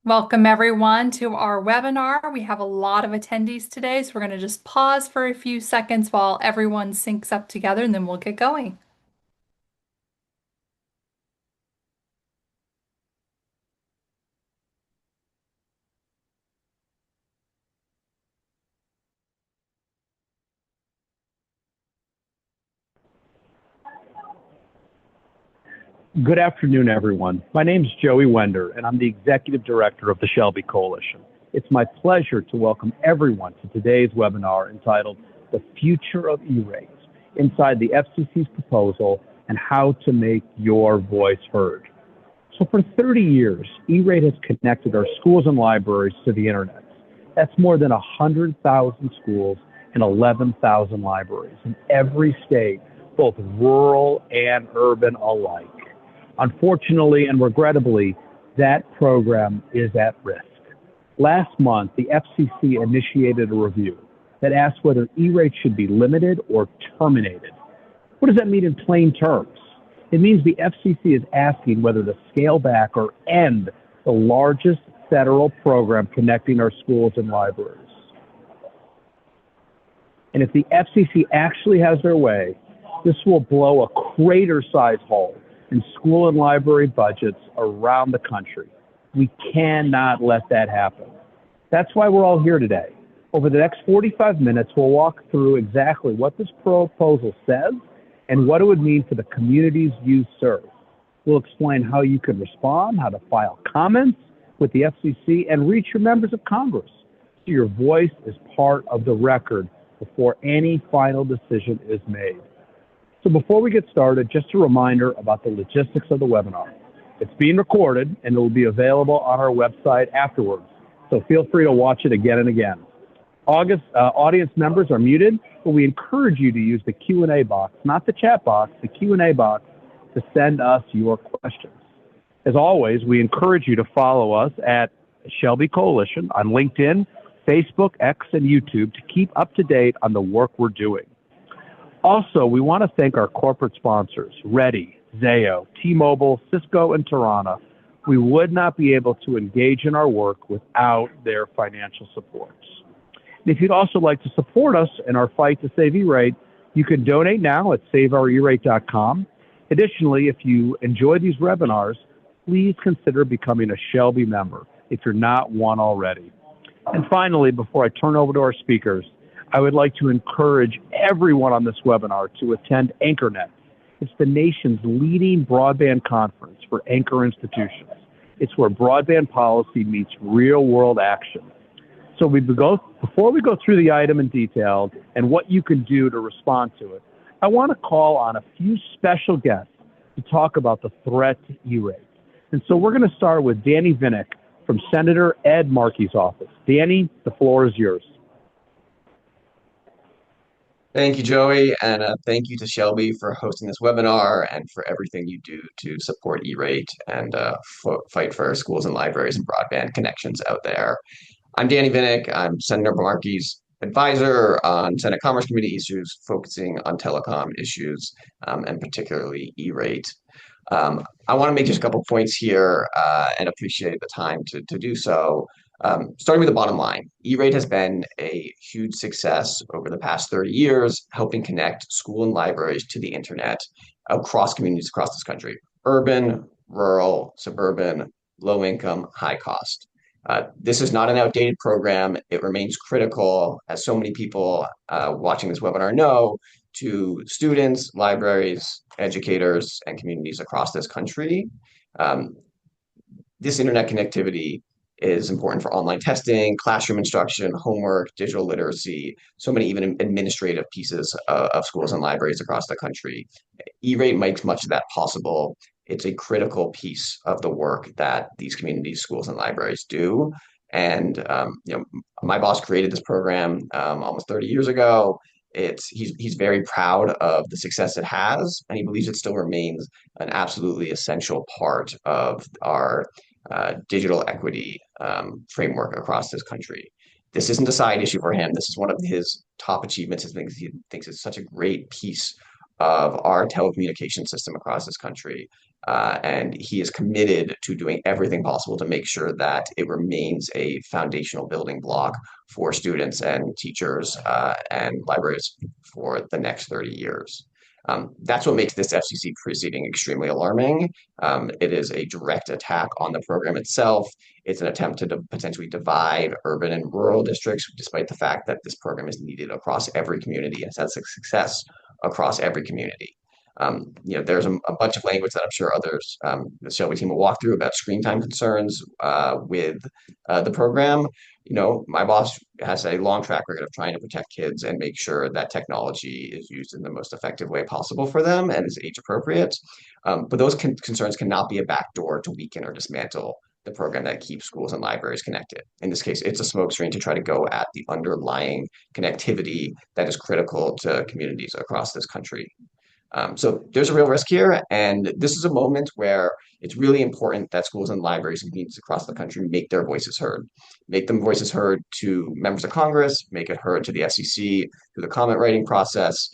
Welcome everyone to our webinar. We have a lot of attendees today, so we're going to just pause for a few seconds while everyone syncs up together and then we'll get going. Good afternoon, everyone. My name is Joey Wender, and I'm the Executive Director of the SHLB Coalition. It's my pleasure to welcome everyone to today's webinar entitled The Future of E-Rates, Inside the FCC's Proposal and How to Make Your Voice Heard. So for 30 years, E-Rate has connected our schools and libraries to the internet. That's more than 100,000 schools and 11,000 libraries in every state, both rural and urban alike. Unfortunately and regrettably, that program is at risk. Last month, the FCC initiated a review that asked whether E-rates should be limited or terminated. What does that mean in plain terms? It means the FCC is asking whether to scale back or end the largest federal program connecting our schools and libraries. And if the FCC actually has their way, this will blow a crater-sized hole in school and library budgets around the country. We cannot let that happen. That's why we're all here today. Over the next 45 minutes, we'll walk through exactly what this proposal says and what it would mean for the communities you serve. We'll explain how you can respond, how to file comments with the FCC, and reach your members of Congress so your voice is part of the record before any final decision is made. So before we get started, just a reminder about the logistics of the webinar. It's being recorded and it will be available on our website afterwards, so feel free to watch it again and again. Audience members are muted, but we encourage you to use the Q&A box, not the chat box, the Q&A box, to send us your questions. As always, we encourage you to follow us at SHLB Coalition on LinkedIn, Facebook, X, and YouTube to keep up to date on the work we're doing. Also, we want to thank our corporate sponsors, Ready, Zayo, T-Mobile, Cisco, and Tirana. We would not be able to engage in our work without their financial support. And if you'd also like to support us in our fight to save E-rate, you can donate now at saveourerate.com. Additionally, if you enjoy these webinars, please consider becoming a SHLB member if you're not one already. And finally, before I turn over to our speakers, I would like to encourage everyone on this webinar to attend AnchorNet. It's the nation's leading broadband conference for anchor institutions. It's where broadband policy meets real-world action. So before we go through the item in detail and what you can do to respond to it, I want to call on a few special guests to talk about the threat to E-rates. And so we're going to start with Danny Vinik from Senator Ed Markey's office. Danny, the floor is yours. Thank you, Joey, and thank you to SHLB for hosting this webinar and for everything you do to support E-rate and fight for schools and libraries and broadband connections out there. I'm Danny Vinik. I'm Senator Markey's advisor on Senate Commerce Committee issues, focusing on telecom issues and particularly E-rate. I want to make just a couple points here and appreciate the time to do so. Starting with the bottom line, E-rate has been a huge success over the past 30 years, helping connect school and libraries to the internet across communities across this country, urban, rural, suburban, low income, high cost. This is not an outdated program. It remains critical, as so many people watching this webinar know, to students, libraries, educators, and communities across this country. This internet connectivity is important for online testing, classroom instruction, homework, digital literacy, so many even administrative pieces of schools and libraries across the country. E-rate makes much of that possible. It's a critical piece of the work that these communities, schools, and libraries do. And my boss created this program almost 30 years ago. He's very proud of the success it has, and he believes it still remains an absolutely essential part of our digital equity framework across this country. This isn't a side issue for him. This is one of his top achievements. He thinks it's such a great piece of our telecommunication system across this country. And he is committed to doing everything possible to make sure that it remains a foundational building block for students and teachers and libraries for the next 30 years. That's what makes this FCC proceeding extremely alarming. It is a direct attack on the program itself. It's an attempt to potentially divide urban and rural districts, despite the fact that this program is needed across every community and has had success across every community. There's a bunch of language that I'm sure others, the Shelby team will walk through about screen time concerns with the program. My boss has a long track record of trying to protect kids and make sure that technology is used in the most effective way possible for them and is age appropriate. But those concerns cannot be a backdoor to weaken or dismantle the program that keeps schools and libraries connected. In this case, it's a smokescreen to try to go at the underlying connectivity that is critical to communities across this country. So there's a real risk here, and this is a moment where it's really important that schools and libraries and communities across the country make their voices heard. Make them voices heard to members of Congress, make it heard to the FCC through the comment writing process.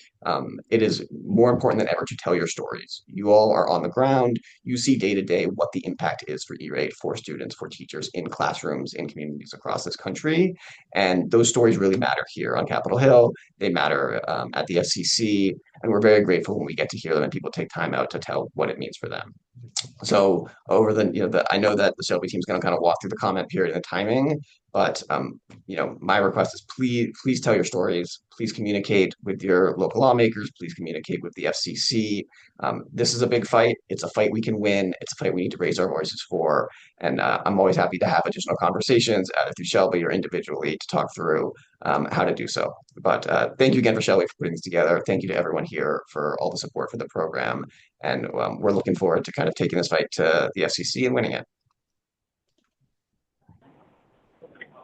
It is more important than ever to tell your stories. You all are on the ground. You see day to day what the impact is for E-rate, for students, for teachers in classrooms, in communities across this country. And those stories really matter here on Capitol Hill. They matter at the FCC. And we're very grateful when we get to hear them and people take time out to tell what it means for them. So over I know that the Shelby team is going to kind of walk through the comment period and the timing, but my request is please tell your stories. Please communicate with your local lawmakers. Please communicate with the FCC. This is a big fight. It's a fight we can win. It's a fight we need to raise our voices for. And I'm always happy to have additional conversations, either through Shelby or individually, to talk through how to do so. But thank you again for Shelby for putting this together. Thank you to everyone here for all the support for the program. And we're looking forward to kind of taking this fight to the FCC and winning it.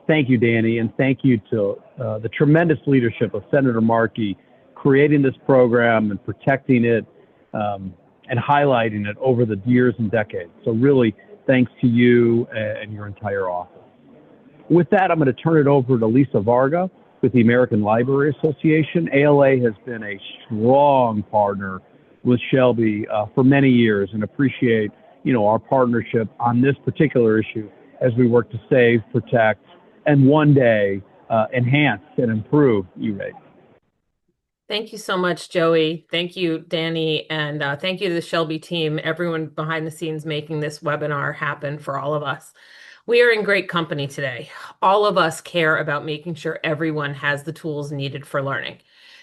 Thank you, Danny, and thank you to the tremendous leadership of Senator Markey creating this program and protecting it and highlighting it over the years and decades. So really, thanks to you and your entire office. With that, I'm going to turn it over to Lisa Varga with the American Library Association. ALA has been a strong partner with Shelby for many years and appreciate, our partnership on this particular issue as we work to save, protect, and one day enhance and improve E-rate. Thank you so much, Joey. Thank you, Danny, and thank you to the Shelby team, everyone behind the scenes making this webinar happen for all of us. We are in great company today. All of us care about making sure everyone has the tools needed for learning.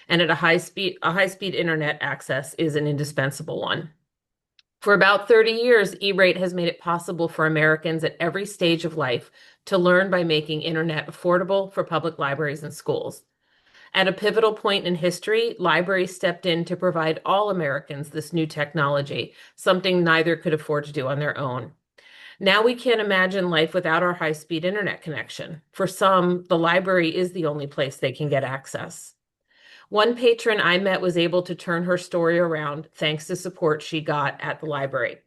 And at a high-speed internet access is an indispensable one. For about 30 years, E-rate has made it possible for Americans at every stage of life to learn by making internet affordable for public libraries and schools. At a pivotal point in history, libraries stepped in to provide all Americans this new technology, something neither could afford to do on their own. Now we can't imagine life without our high-speed internet connection. For some, the library is the only place they can get access. One patron I met was able to turn her story around thanks to support she got at the library.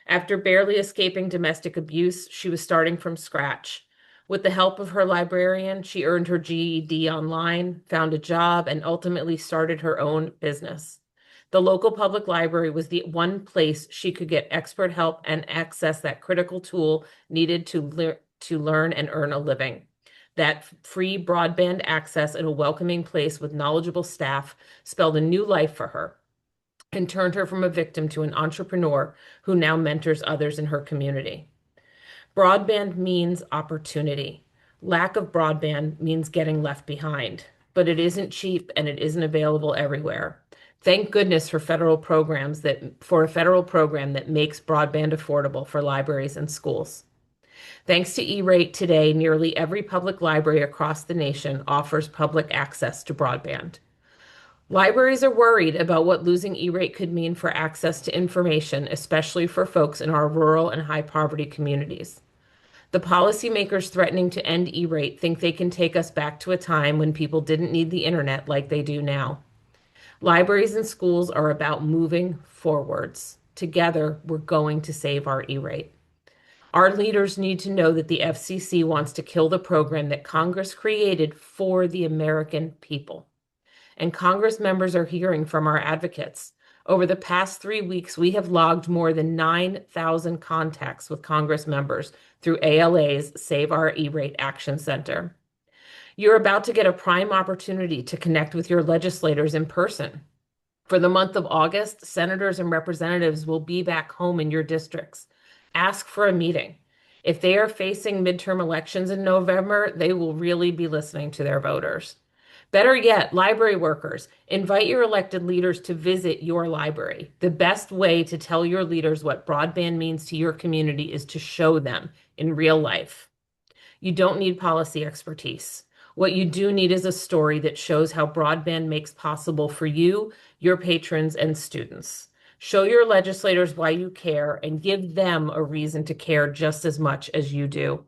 After barely escaping domestic abuse, she was starting from scratch. With the help of her librarian, she earned her GED online, found a job, and ultimately started her own business. The local public library was the one place she could get expert help and access that critical tool needed to learn and earn a living. That free broadband access in a welcoming place with knowledgeable staff spelled a new life for her and turned her from a victim to an entrepreneur who now mentors others in her community. Broadband means opportunity. Lack of broadband means getting left behind, but it isn't cheap and it isn't available everywhere. Thank goodness for a federal program that makes broadband affordable for libraries and schools. Thanks to E-rate today, nearly every public library across the nation offers public access to broadband. Libraries are worried about what losing E-rate could mean for access to information, especially for folks in our rural and high-poverty communities. The policymakers threatening to end E-rate think they can take us back to a time when people didn't need the internet like they do now. Libraries and schools are about moving forwards. Together, we're going to save our E-rate. Our leaders need to know that the FCC wants to kill the program that Congress created for the American people. And Congress members are hearing from our advocates. Over the past 3 weeks, we have logged more than 9,000 contacts with Congress members through ALA's Save Our E-Rate Action Center. You're about to get a prime opportunity to connect with your legislators in person. For the month of August, senators and representatives will be back home in your districts. Ask for a meeting. If they are facing midterm elections in November, they will really be listening to their voters. Better yet, library workers, invite your elected leaders to visit your library. The best way to tell your leaders what broadband means to your community is to show them in real life. You don't need policy expertise. What you do need is a story that shows how broadband makes possible for you, your patrons, and students. Show your legislators why you care and give them a reason to care just as much as you do.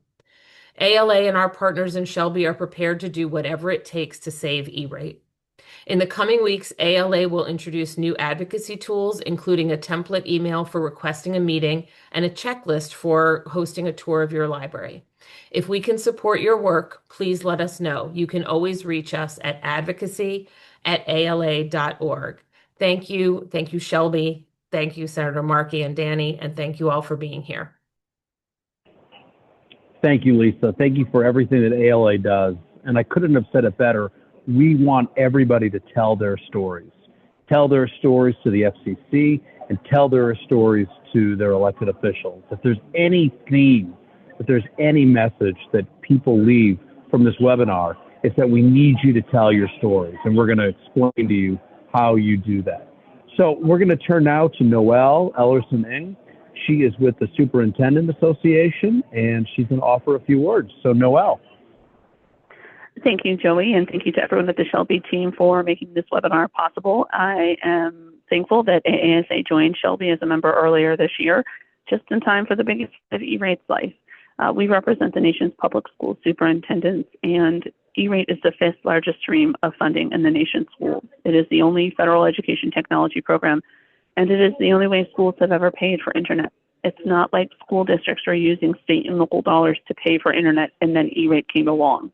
ALA and our partners in Shelby are prepared to do whatever it takes to save E-rate. In the coming weeks, ALA will introduce new advocacy tools, including a template email for requesting a meeting and a checklist for hosting a tour of your library. If we can support your work, please let us know. You can always reach us at advocacy@ala.org. Thank you. Thank you, Shelby. Thank you, Senator Markey and Danny, and thank you all for being here. Thank you, Lisa. Thank you for everything that ALA does. And I couldn't have said it better. We want everybody to tell their stories. Tell their stories to the FCC and tell their stories to their elected officials. If there's any theme, if there's any message that people leave from this webinar, it's that we need you to tell your stories. And we're going to explain to you how you do that. So we're going to turn now to Noelle Ellerson. She is with the Superintendent Association, and she's going to offer a few words. So, Noelle. Thank you, Joey, and thank you to everyone at the Shelby team for making this webinar possible. I am thankful that AASA joined Shelby as a member earlier this year, just in time for the biggest of E-rate's life. We represent the nation's public school superintendents, and E-rate is the fifth largest stream of funding in the nation's schools. It is the only federal education technology program, and it is the only way schools have ever paid for internet. It's not like school districts are using state and local dollars to pay for internet and then E-rate came along.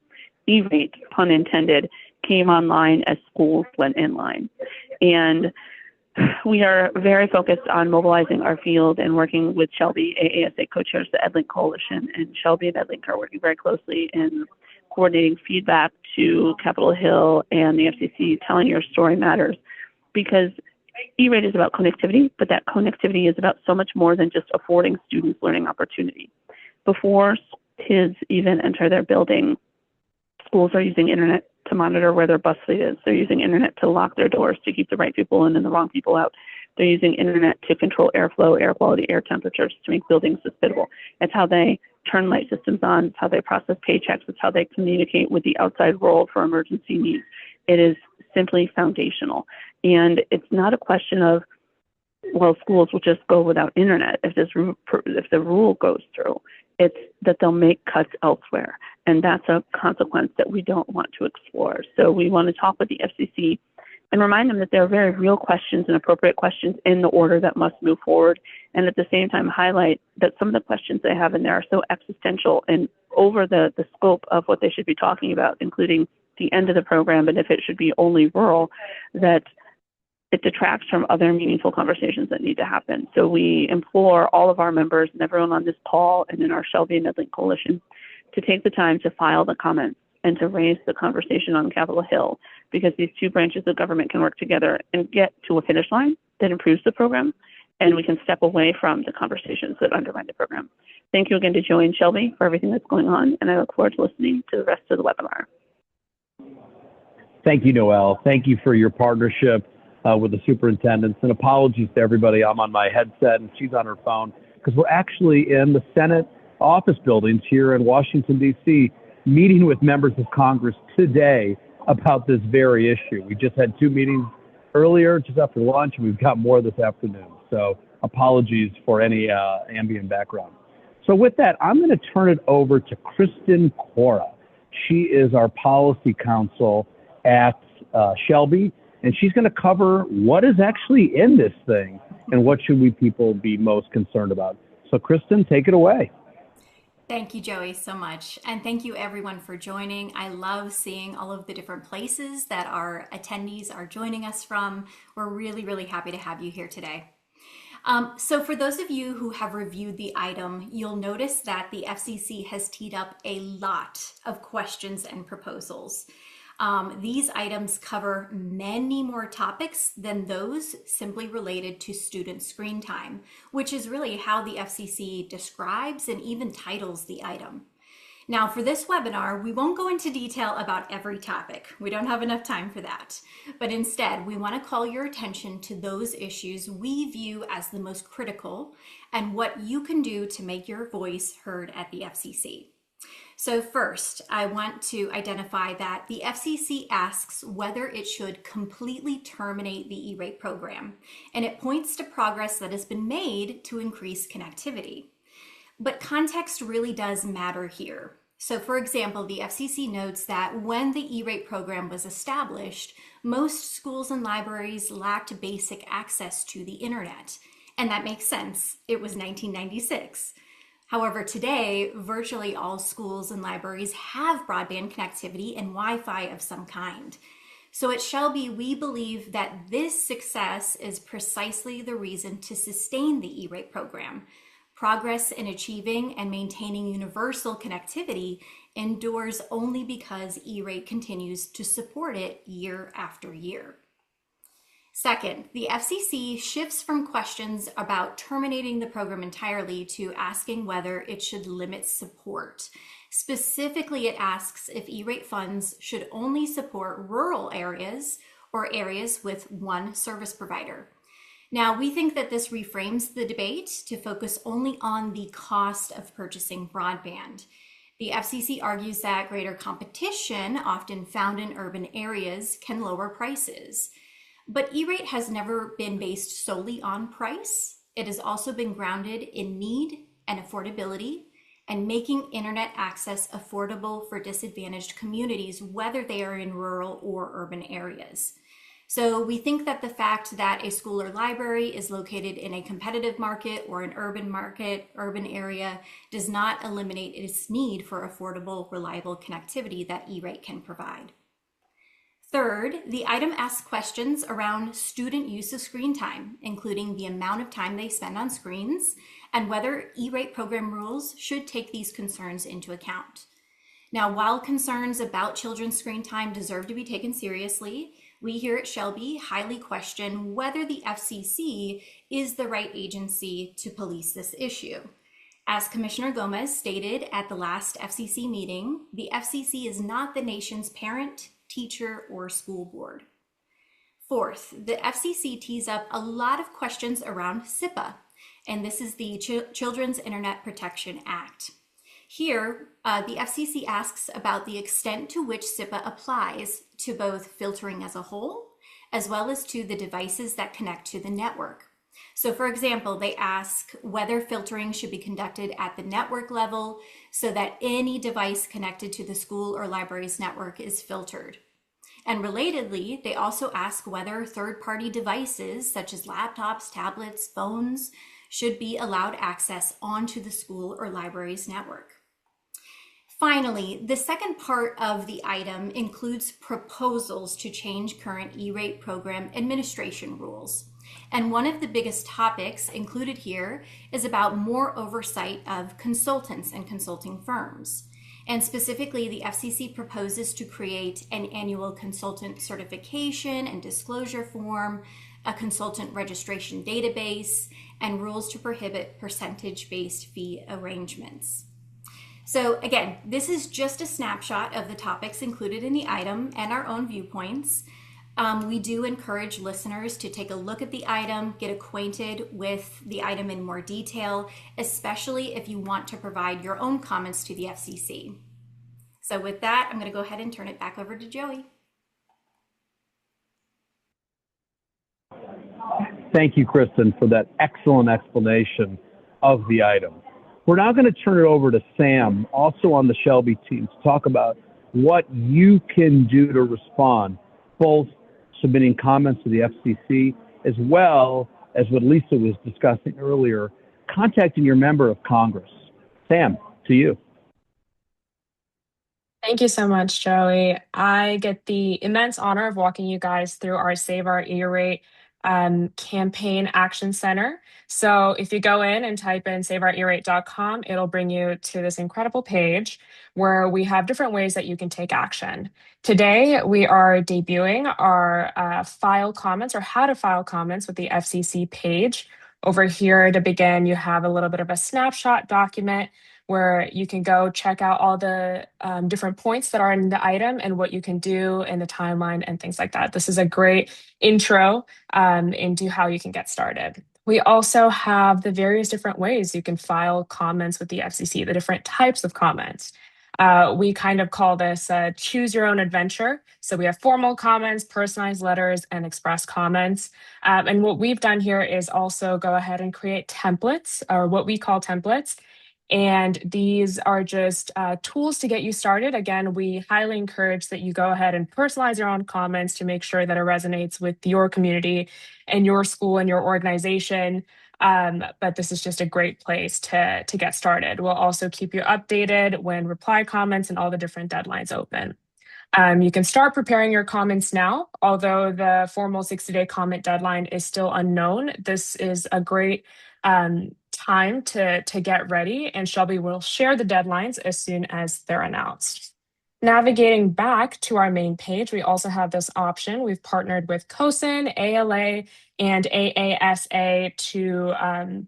E-rate, pun intended, came online as schools went in line. And we are very focused on mobilizing our field and working with Shelby. AASA co-chairs the EdLink Coalition, and Shelby and EdLink are working very closely in coordinating feedback to Capitol Hill and the FCC, telling your story matters, because E-rate is about connectivity, but that connectivity is about so much more than just affording students learning opportunity. Before kids even enter their building, schools are using internet to monitor where their bus fleet is. They're using internet to lock their doors to keep the right people in and the wrong people out. They're using internet to control airflow, air quality, air temperatures to make buildings hospitable. It's how they turn light systems on. It's how they process paychecks. It's how they communicate with the outside world for emergency needs. It is simply foundational. And it's not a question of, well, schools will just go without internet if the rule goes through. It's that they'll make cuts elsewhere. And that's a consequence that we don't want to explore. So we want to talk with the FCC and remind them that there are very real questions and appropriate questions in the order that must move forward. And at the same time, highlight that some of the questions they have in there are so existential and over the scope of what they should be talking about, including the end of the program and if it should be only rural, that it detracts from other meaningful conversations that need to happen. So we implore all of our members and everyone on this call and in our Shelby and EdLink Coalition to take the time to file the comments and to raise the conversation on Capitol Hill, because these two branches of government can work together and get to a finish line that improves the program, and we can step away from the conversations that undermine the program. Thank you again to Joey and Shelby for everything that's going on, and I look forward to listening to the rest of the webinar. Thank you, Noelle. Thank you for your partnership with the superintendents, and apologies to everybody. I'm on my headset and she's on her phone because we're actually in the Senate office buildings here in Washington, D.C., meeting with members of Congress today about this very issue. We just had two meetings earlier, just after lunch, and we've got more this afternoon. So apologies for any ambient background. So with that, I'm going to turn it over to Kristen Corra. She is our policy counsel at Shelby, and she's going to cover what is actually in this thing and what should we people be most concerned about. So Kristen, take it away. Thank you, Joey, so much. And thank you, everyone, for joining. I love seeing all of the different places that our attendees are joining us from. We're really, really happy to have you here today. So for those of you who have reviewed the item, you'll notice that the FCC has teed up a lot of questions and proposals. These items cover many more topics than those simply related to student screen time, which is really how the FCC describes and even titles the item. Now, for this webinar, we won't go into detail about every topic. We don't have enough time for that. But instead, we want to call your attention to those issues we view as the most critical and what you can do to make your voice heard at the FCC. So first, I want to identify that the FCC asks whether it should completely terminate the E-rate program, and it points to progress that has been made to increase connectivity. But context really does matter here. So for example, the FCC notes that when the E-rate program was established, most schools and libraries lacked basic access to the internet. And that makes sense. It was 1996. However, today, virtually all schools and libraries have broadband connectivity and Wi-Fi of some kind. So at SHLB, we believe that this success is precisely the reason to sustain the E-rate program. Progress in achieving and maintaining universal connectivity endures only because E-rate continues to support it year after year. Second, the FCC shifts from questions about terminating the program entirely to asking whether it should limit support. Specifically, it asks if E-rate funds should only support rural areas or areas with one service provider. Now, we think that this reframes the debate to focus only on the cost of purchasing broadband. The FCC argues that greater competition, often found in urban areas, can lower prices. But E-rate has never been based solely on price. It has also been grounded in need and affordability and making internet access affordable for disadvantaged communities, whether they are in rural or urban areas. So we think that the fact that a school or library is located in a competitive market or an urban area, does not eliminate its need for affordable, reliable connectivity that E-rate can provide. Third, the item asks questions around student use of screen time, including the amount of time they spend on screens and whether E-rate program rules should take these concerns into account. Now, while concerns about children's screen time deserve to be taken seriously, we here at SHLB highly question whether the FCC is the right agency to police this issue. As Commissioner Gomez stated at the last FCC meeting, the FCC is not the nation's parent, teacher, or school board. Fourth, the FCC tees up a lot of questions around SIPA, and this is the Children's Internet Protection Act. Here, the FCC asks about the extent to which SIPA applies to both filtering as a whole, as well as to the devices that connect to the network. So for example, they ask whether filtering should be conducted at the network level so that any device connected to the school or library's network is filtered. And relatedly, they also ask whether third-party devices such as laptops, tablets, phones should be allowed access onto the school or library's network. Finally, the second part of the item includes proposals to change current E-rate program administration rules. And one of the biggest topics included here is about more oversight of consultants and consulting firms. And specifically, the FCC proposes to create an annual consultant certification and disclosure form, a consultant registration database, and rules to prohibit percentage-based fee arrangements. So again, this is just a snapshot of the topics included in the item and our own viewpoints. We do encourage listeners to take a look at the item, get acquainted with the item in more detail, especially if you want to provide your own comments to the FCC. So with that, I'm going to go ahead and turn it back over to Joey. Thank you, Kristen, for that excellent explanation of the item. We're now going to turn it over to Sam, also on the SHLB team, to talk about what you can do to respond, both submitting comments to the FCC, as well as what Lisa was discussing earlier, contacting your member of Congress. Sam. to you. Thank you so much, Joey. I get the immense honor of walking you guys through our Save Our E-Rate campaign action center. So if you go in and type in saveourerate.com, it'll bring you to this incredible page where we have different ways that you can take action. Today, we are debuting our file comments or how to file comments with the FCC page. Over here to begin, you have a little bit of a snapshot document where you can go check out all the different points that are in the item and what you can do in the timeline and things like that. This is a great intro into how you can get started. We also have the various different ways you can file comments with the FCC, the different types of comments. We kind of call this choose your own adventure. So we have formal comments, personalized letters, and express comments. And what we've done here is also go ahead and create templates, or what we call templates. And these are just tools to get you started. Again, we highly encourage that you go ahead and personalize your own comments to make sure that it resonates with your community and your school and your organization. But this is just a great place to get started. We'll also keep you updated when reply comments and all the different deadlines open. You can start preparing your comments now, although the formal 60-day comment deadline is still unknown. This is a great time to get ready, and Shelby will share the deadlines as soon as they're announced. Navigating back to our main page, we also have this option. We've partnered with COSIN, ALA, and AASA to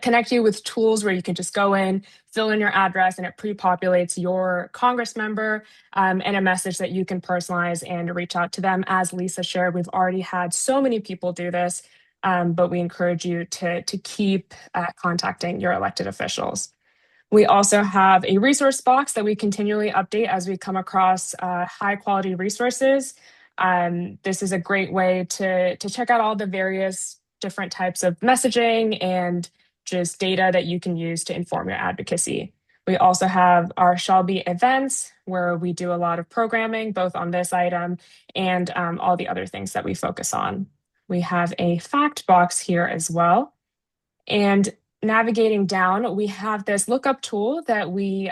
connect you with tools where you can just go in, fill in your address, and it pre-populates your Congress member and a message that you can personalize and reach out to them. As Lisa shared, we've already had so many people do this, but we encourage you to keep contacting your elected officials. We also have a resource box that we continually update as we come across high quality resources. This is a great way to check out all the various different types of messaging and just data that you can use to inform your advocacy. We also have our SHLB events where we do a lot of programming, both on this item and all the other things that we focus on. We have a fact box here as well. And navigating down, we have this lookup tool that we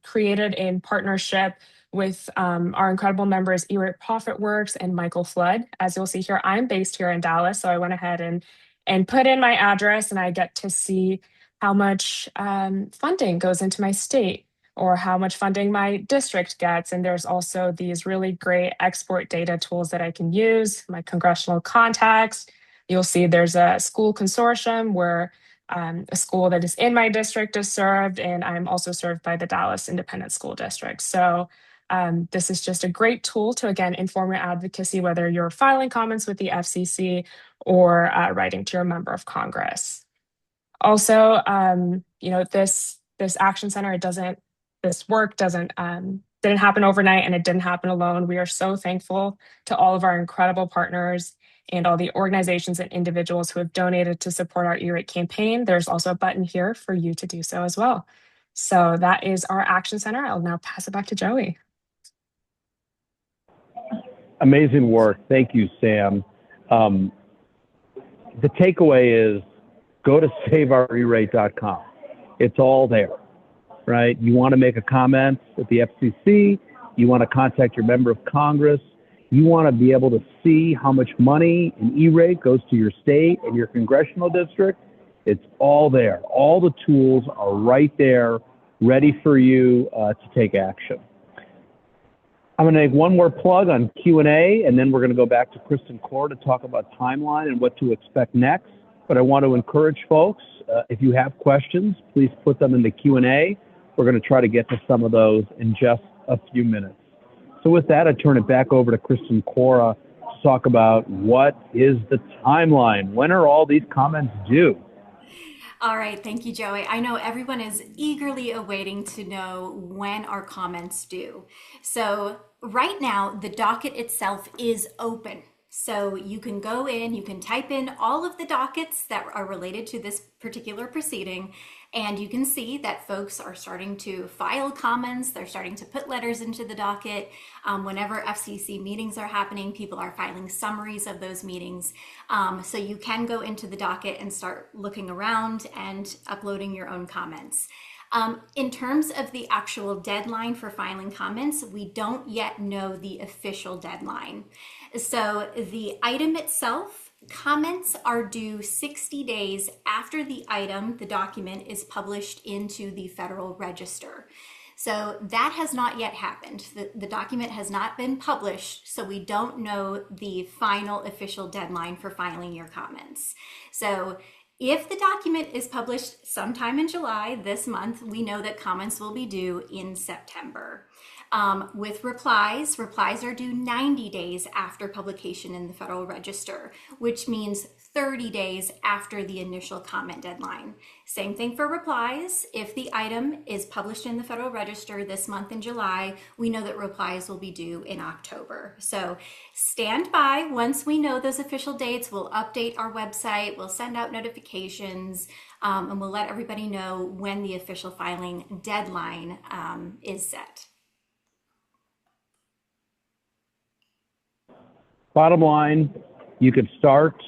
created in partnership with our incredible members, E-Rate ProfitWorks and Michael Flood. As you'll see here, I'm based here in Dallas, so I went ahead and put in my address, and I get to see how much funding goes into my state or how much funding my district gets. And there's also these really great export data tools that I can use, my congressional contacts. You'll see there's a school consortium where a school that is in my district is served, and I'm also served by the Dallas Independent School District. So this is just a great tool to, again, inform your advocacy, whether you're filing comments with the FCC or writing to your member of Congress. Also, this action center, this work didn't happen overnight, and it didn't happen alone. We are so thankful to all of our incredible partners and all the organizations and individuals who have donated to support our E-Rate campaign. There's also a button here for you to do so as well. So that is our action center. I'll now pass it back to Joey. Amazing work. Thank you, Sam. The takeaway is go to saveourerate.com. It's all there, right? You want to make a comment at the FCC. You want to contact your member of Congress. You want to be able to see how much money in E-Rate goes to your state and your congressional district. It's all there. All the tools are right there, ready for you to take action. I'm going to make one more plug on Q&A, and then we're going to go back to Kristen Corra to talk about timeline and what to expect next. But I want to encourage folks, if you have questions, please put them in the Q&A. We're going to try to get to some of those in just a few minutes. So with that, I turn it back over to Kristen Corra to talk about what is the timeline. When are all these comments due? All right, thank you, Joey. I know everyone is eagerly awaiting to know when our comments due. So right now, the docket itself is open. So you can go in, you can type in all of the dockets that are related to this particular proceeding, and you can see that folks are starting to file comments. They're starting to put letters into the docket. Whenever FCC meetings are happening, people are filing summaries of those meetings. So you can go into the docket and start looking around and uploading your own comments. In terms of the actual deadline for filing comments, we don't yet know the official deadline. So the item itself, comments are due 60 days after the item, the document, is published into the Federal Register. So that has not yet happened. The document has not been published, so we don't know the final official deadline for filing your comments. So if the document is published sometime in July this month, we know that comments will be due in September. With replies are due 90 days after publication in the Federal Register, which means 30 days after the initial comment deadline. Same thing for replies. If the item is published in the Federal Register this month in July, we know that replies will be due in October. So stand by. Once we know those official dates, we'll update our website, we'll send out notifications, and we'll let everybody know when the official filing deadline is set. Bottom line, you could start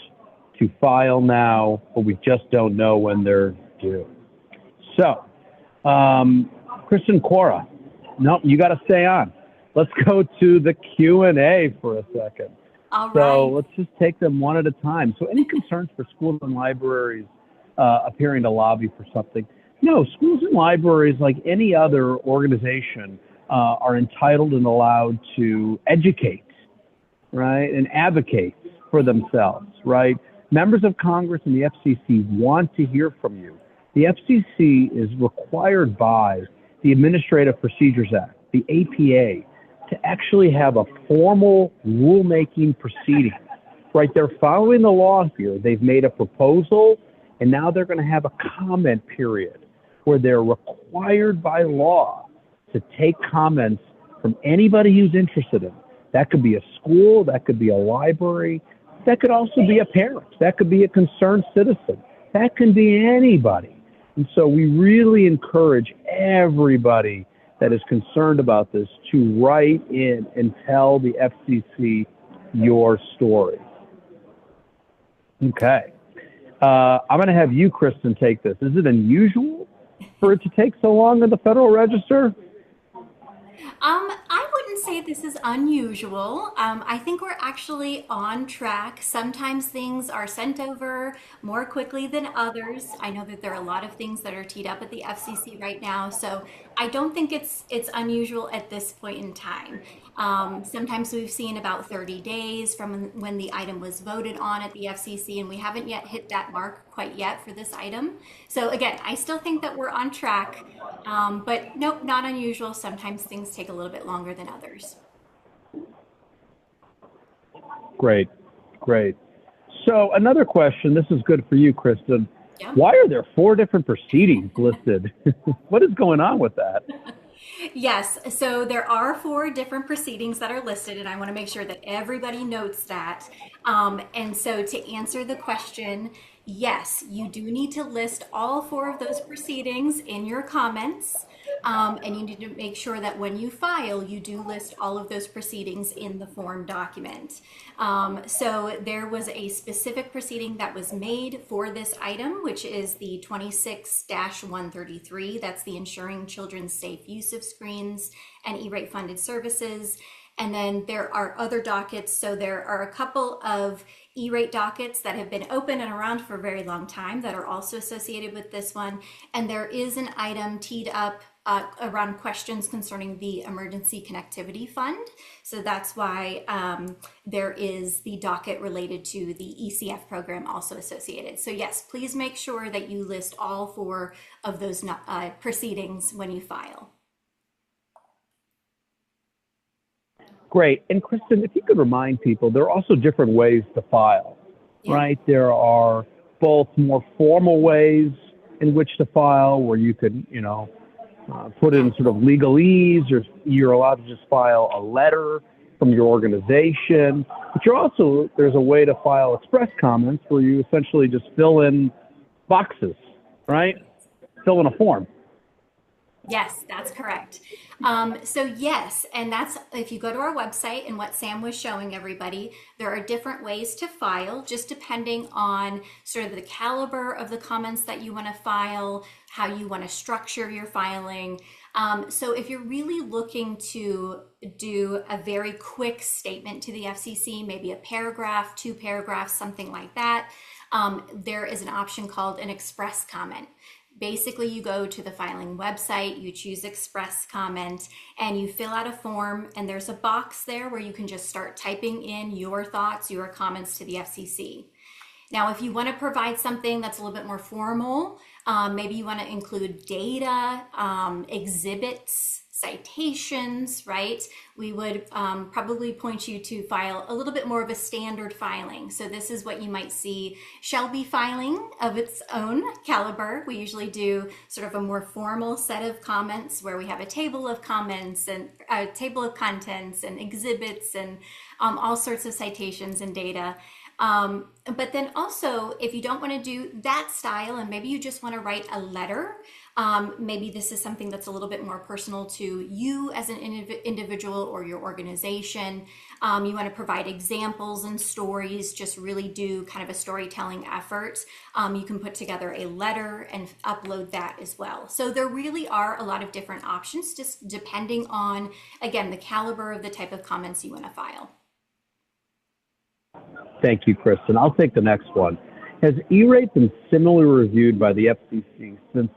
to file now, but we just don't know when they're due. So, Kristen, Corra, no, you got to stay on. Let's go to the Q&A for a second. All right. So let's just take them one at a time. So any concerns for schools and libraries appearing to lobby for something? No, schools and libraries, like any other organization, are entitled and allowed to educate, right, and advocate for themselves, right? Members of Congress and the FCC want to hear from you. The FCC is required by the Administrative Procedures Act, the APA, to actually have a formal rulemaking proceeding, right? They're following the law here. They've made a proposal, and now they're going to have a comment period where they're required by law to take comments from anybody who's interested in it. That could be a school, that could be a library, that could also be a parent, that could be a concerned citizen, that can be anybody. And so we really encourage everybody that is concerned about this to write in and tell the FCC your story. Okay. I'm going to have you, Kristen, take this. Is it unusual for it to take so long in the Federal Register? I wouldn't say this is unusual. I think we're actually on track. Sometimes things are sent over more quickly than others. I know that there are a lot of things that are teed up at the FCC right now, so I don't think it's unusual at this point in time. Sometimes we've seen about 30 days from when the item was voted on at the FCC, and we haven't yet hit that mark quite yet for this item. So again, I still think that we're on track, but nope, not unusual. Sometimes things take a little bit longer than others. Great, great. So another question, this is good for you, Kristen. Yeah. Why are there 4 different proceedings listed? What is going on with that? Yes, so there are 4 different proceedings that are listed, and I want to make sure that everybody notes that. And so to answer the question, yes, you do need to list all 4 of those proceedings in your comments. And you need to make sure that when you file, you do list all of those proceedings in the form document. So there was a specific proceeding that was made for this item, which is the 26-133. That's the ensuring children's safe use of screens and E-rate funded services. And then there are other dockets. So there are a couple of E-rate dockets that have been open and around for a very long time that are also associated with this one. And there is an item teed up around questions concerning the Emergency Connectivity Fund. So that's why there is the docket related to the ECF program also associated. So yes, please make sure that you list all 4 of those proceedings when you file. Great. And Kristen, if you could remind people, there are also different ways to file, right? There are both more formal ways in which to file where you could, put in sort of legalese, or you're allowed to just file a letter from your organization. But there's a way to file express comments where you essentially just fill in boxes, right? Fill in a form. Yes, that's correct. So yes, and that's if you go to our website and what Sam was showing everybody, there are different ways to file, just depending on sort of the caliber of the comments that you want to file, how you want to structure your filing. So if you're really looking to do a very quick statement to the FCC, maybe a paragraph, 2 paragraphs, something like that, there is an option called an express comment. Basically, you go to the filing website, you choose express comment, and you fill out a form, and there's a box there where you can just start typing in your thoughts, your comments to the FCC. Now, if you want to provide something that's a little bit more formal, maybe you want to include data, exhibits, citations, right? We would probably point you to file a little bit more of a standard filing. So this is what you might see SHLB filing of its own caliber. We usually do sort of a more formal set of comments where we have a table of comments and a table of contents and exhibits and all sorts of citations and data. But then also, if you don't want to do that style and maybe you just want to write a letter, maybe this is something that's a little bit more personal to you as an individual or your organization. You want to provide examples and stories, just really do kind of a storytelling effort. You can put together a letter and upload that as well. So there really are a lot of different options, just depending on, again, the caliber of the type of comments you want to file. Thank you, Kristen. I'll take the next one. Has E-rate been similarly reviewed by the FCC since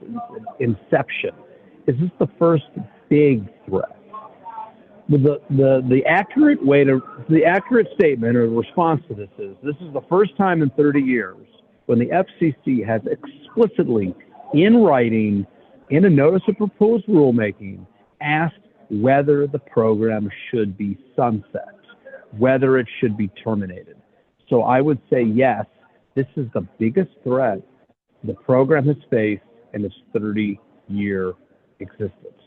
inception? Is this the first big threat? The accurate statement or response to this is the first time in 30 years when the FCC has explicitly, in writing, in a notice of proposed rulemaking, asked whether the program should be sunset, whether it should be terminated. So I would say yes, this is the biggest threat the program has faced in its 30-year existence.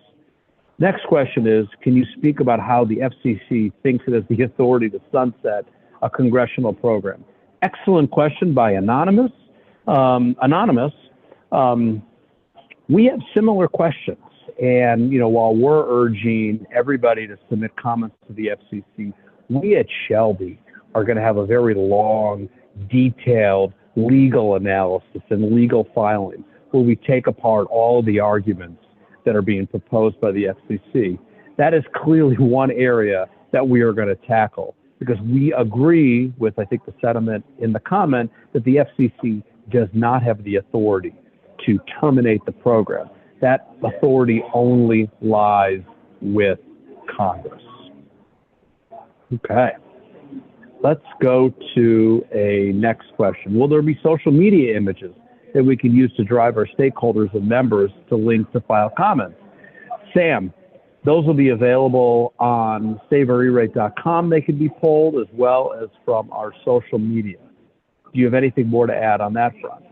Next question is, can you speak about how the FCC thinks it has the authority to sunset a congressional program? Excellent question by Anonymous. We have similar questions. And, while we're urging everybody to submit comments to the FCC, we at SHLB are going to have a very long, detailed legal analysis and legal filing where we take apart all of the arguments that are being proposed by the FCC. That is clearly one area that we are going to tackle because we agree with, I think, the sentiment in the comment that the FCC does not have the authority to terminate the program. That authority only lies with Congress. Okay. Let's go to a next question. Will there be social media images that we can use to drive our stakeholders and members to link to file comments? Sam, those will be available on saveourerate.com. They can be pulled as well as from our social media. Do you have anything more to add on that front?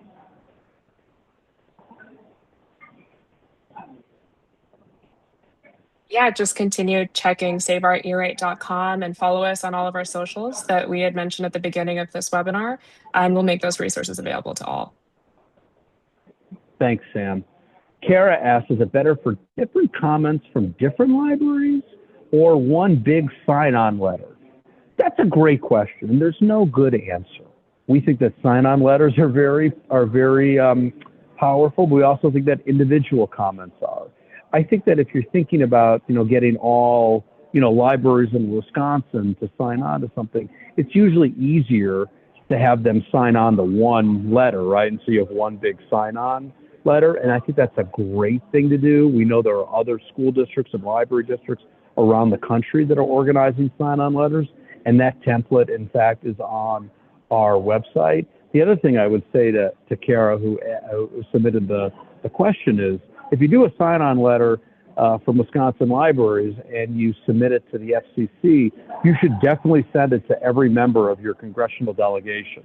Yeah, just continue checking saveourerate.com and follow us on all of our socials that we had mentioned at the beginning of this webinar, and we'll make those resources available to all. Thanks, Sam. Kara asks, is it better for different comments from different libraries or one big sign-on letter? That's a great question, and there's no good answer. We think that sign-on letters are very powerful, but we also think that individual comments are. I think that if you're thinking about, getting all, libraries in Wisconsin to sign on to something, it's usually easier to have them sign on to one letter, right? And so you have one big sign-on letter, and I think that's a great thing to do. We know there are other school districts and library districts around the country that are organizing sign-on letters, and that template, in fact, is on our website. The other thing I would say to Kara, who submitted the question is, if you do a sign-on letter from Wisconsin libraries and you submit it to the FCC, you should definitely send it to every member of your congressional delegation.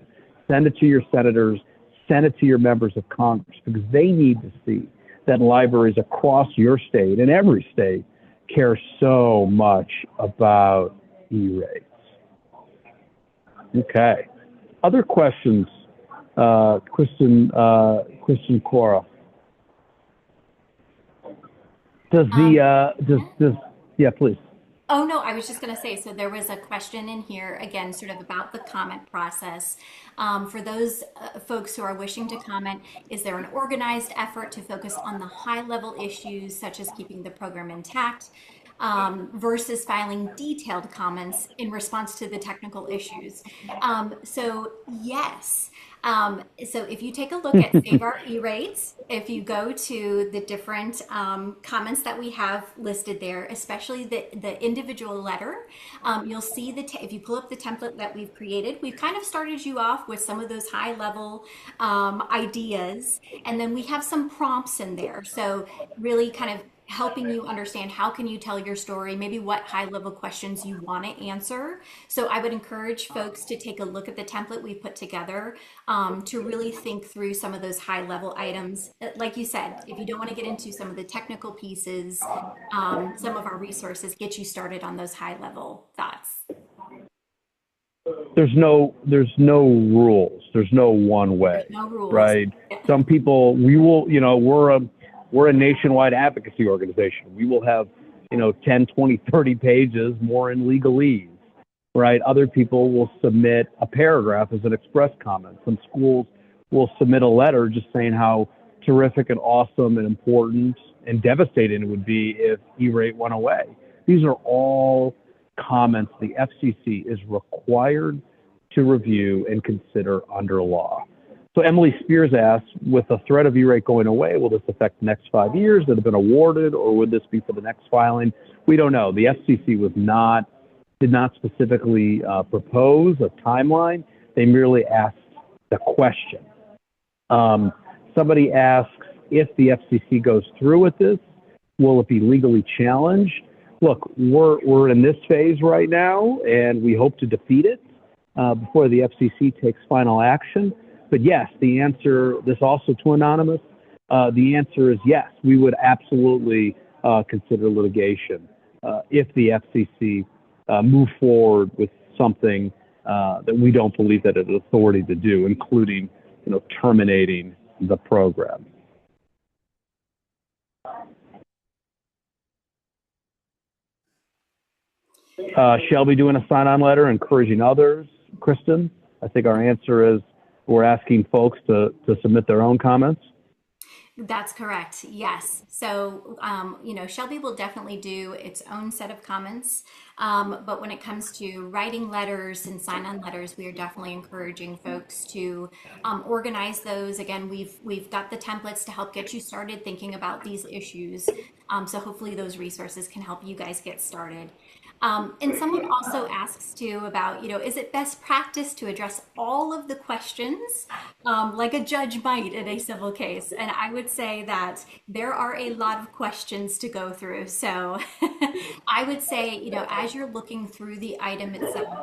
Send it to your senators, send it to your members of Congress, because they need to see that libraries across your state and every state care so much about E-rates. Okay. Other questions? Kristen, Corra. Does yeah, please. Oh, no, I was just going to say, so there was a question in here, again, sort of about the comment process. For those folks who are wishing to comment, is there an organized effort to focus on the high level issues, such as keeping the program intact, versus filing detailed comments in response to the technical issues? So yes. So if you take a look at Save Our E-Rates, if you go to the different comments that we have listed there, especially the individual letter, you'll see if you pull up the template that we've created, we've kind of started you off with some of those high level ideas, and then we have some prompts in there. So really kind of helping you understand how can you tell your story, maybe what high level questions you want to answer. So I would encourage folks to take a look at the template we put together to really think through some of those high level items. Like you said, if you don't want to get into some of the technical pieces, some of our resources get you started on those high level thoughts. There's no rules. There's no one way. There's no rules. Right? Yeah. Some people, we're a nationwide advocacy organization. We will have, 10, 20, 30 pages more in legalese, right? Other people will submit a paragraph as an express comment. Some schools will submit a letter just saying how terrific and awesome and important and devastating it would be if E-rate went away. These are all comments the FCC is required to review and consider under law. So Emily Spears asks, with the threat of E-rate going away, will this affect the next 5 years that have been awarded, or would this be for the next filing? We don't know. The FCC did not specifically propose a timeline. They merely asked the question. Somebody asks, if the FCC goes through with this, will it be legally challenged? Look, we're in this phase right now, and we hope to defeat it before the FCC takes final action. But yes, the answer, this also to Anonymous, the answer is yes, we would absolutely consider litigation if the FCC move forward with something that we don't believe that it has authority to do, including, terminating the program. Shelby doing a sign-on letter, encouraging others. Kristen, I think our answer is we're asking folks to submit their own comments. That's correct. Yes. So, Shelby will definitely do its own set of comments. But when it comes to writing letters and sign-on letters, we are definitely encouraging folks to organize those. Again, we've got the templates to help get you started thinking about these issues. So hopefully those resources can help you guys get started. And someone also asks too about, is it best practice to address all of the questions like a judge might in a civil case? And I would say that there are a lot of questions to go through. So I would say, as you're looking through the item itself,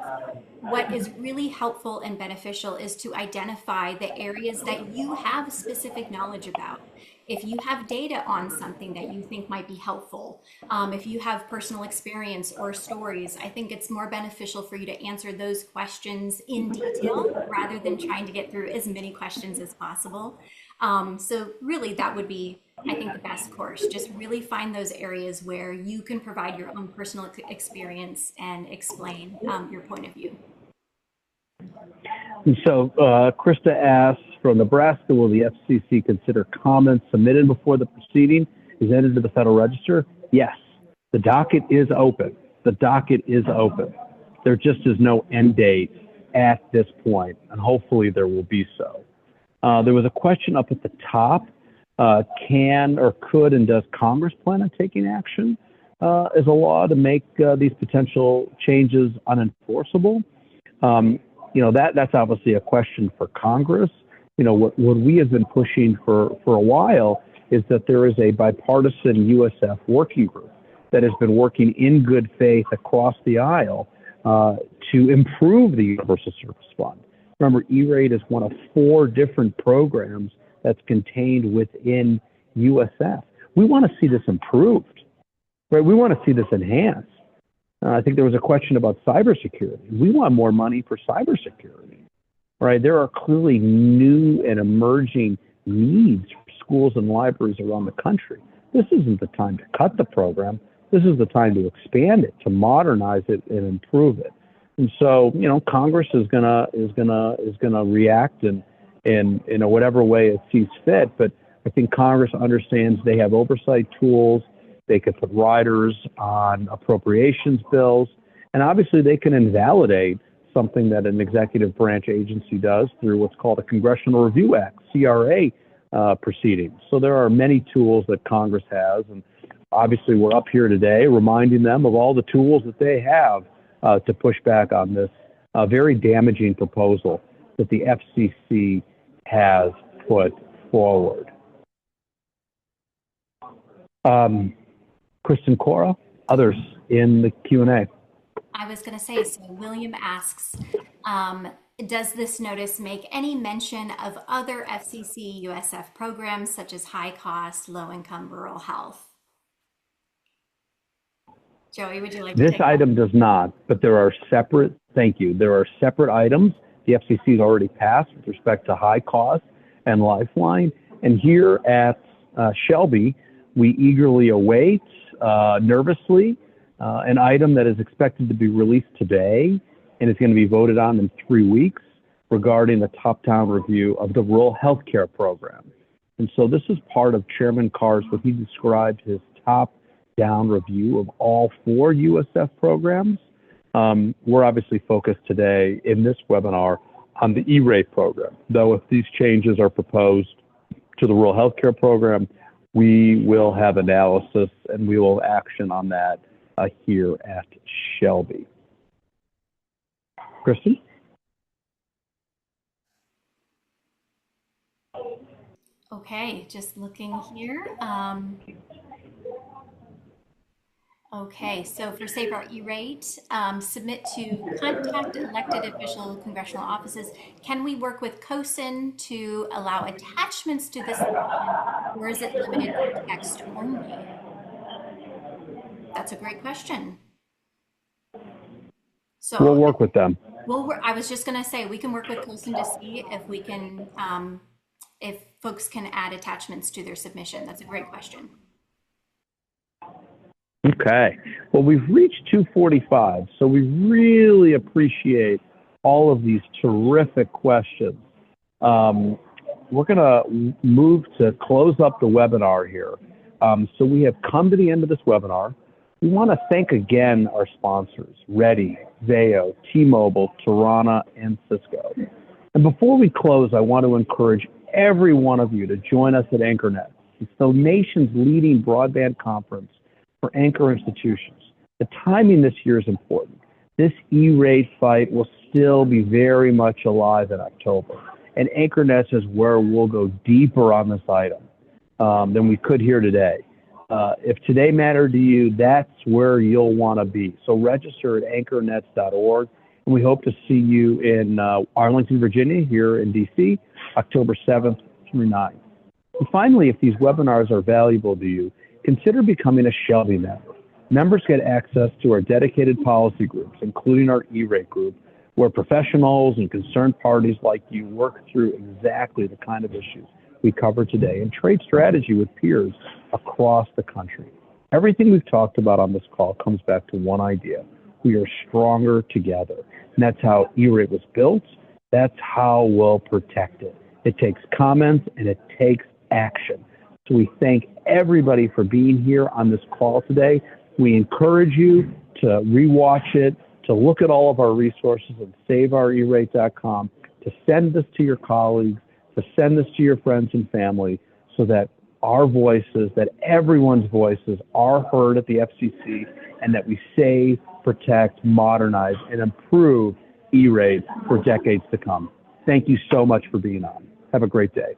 what is really helpful and beneficial is to identify the areas that you have specific knowledge about. If you have data on something that you think might be helpful, if you have personal experience or stories, I think it's more beneficial for you to answer those questions in detail rather than trying to get through as many questions as possible. So really that would be, I think, the best course. Just really find those areas where you can provide your own personal experience and explain your point of view. And so Krista asks, from Nebraska, will the FCC consider comments submitted before the proceeding is entered to the Federal Register? Yes. The docket is open. The docket is open. There just is no end date at this point, and hopefully there will be so. There was a question up at the top. Can or could and does Congress plan on taking action as a law to make these potential changes unenforceable? That's obviously a question for Congress. What we have been pushing for a while is that there is a bipartisan USF working group that has been working in good faith across the aisle to improve the Universal Service Fund. Remember, E-rate is one of 4 different programs that's contained within USF. We want to see this improved, right? We want to see this enhanced. I think there was a question about cybersecurity. We want more money for cybersecurity, right? There are clearly new and emerging needs for schools and libraries around the country. This isn't the time to cut the program. This is the time to expand it, to modernize it and improve it. And so, Congress is gonna react in whatever way it sees fit. But I think Congress understands they have oversight tools. They could put riders on appropriations bills, and obviously they can invalidate something that an executive branch agency does through what's called a Congressional Review Act, CRA, proceedings. So there are many tools that Congress has, and obviously we're up here today reminding them of all the tools that they have to push back on this very damaging proposal that the FCC has put forward. Kristen, Corra, others in the Q&A. I was going to say, so William asks, does this notice make any mention of other FCC USF programs such as high cost, low income rural health? Joey, would you like to This take item does not, but there are separate, thank you, there are separate items the FCC has already passed with respect to high cost and Lifeline. And here at Shelby, we eagerly await, nervously, an item that is expected to be released today and is going to be voted on in 3 weeks regarding the top-down review of the rural health care program. And so this is part of Chairman Carr's, what he described his top-down review of all 4 USF programs. We're obviously focused today in this webinar on the E-rate program, though if these changes are proposed to the rural health care program, we will have analysis and we will action on that here at Shelby. Kristen? Okay, just looking here. Okay, so for Save Our E-Rate, submit to contact elected official congressional offices. Can we work with COSIN to allow attachments to this document, or is it limited to text only? That's a great question. So We'll work with them. I was just going to say, we can work with COSIN to see if we can, if folks can add attachments to their submission. That's a great question. Okay. Well, we've reached 2:45, so we really appreciate all of these terrific questions. We're going to move to close up the webinar here. So we have come to the end of this webinar. We want to thank again our sponsors, Ready, Zayo, T-Mobile, Tirana, and Cisco. And before we close, I want to encourage every one of you to join us at AnchorNet. It's the nation's leading broadband conference for anchor institutions. The timing this year is important. This E-rate fight will still be very much alive in October. And AnchorNet is where we'll go deeper on this item than we could here today. If today mattered to you, that's where you'll want to be. So register at anchornets.org. And we hope to see you in Arlington, Virginia, here in DC, October 7th through 9th. And finally, if these webinars are valuable to you, consider becoming a Shelby member. Members get access to our dedicated policy groups, including our E-rate group, where professionals and concerned parties like you work through exactly the kind of issues we covered today and trade strategy with peers across the country. Everything we've talked about on this call comes back to one idea. We are stronger together. And that's how E-rate was built. That's how we'll protect it. It takes comments and it takes action. So we thank everybody for being here on this call today. We encourage you to rewatch it, to look at all of our resources at saveourerate.com, to send this to your colleagues, to send this to your friends and family so that our voices, that everyone's voices are heard at the FCC and that we save, protect, modernize, and improve E-rate for decades to come. Thank you so much for being on. Have a great day.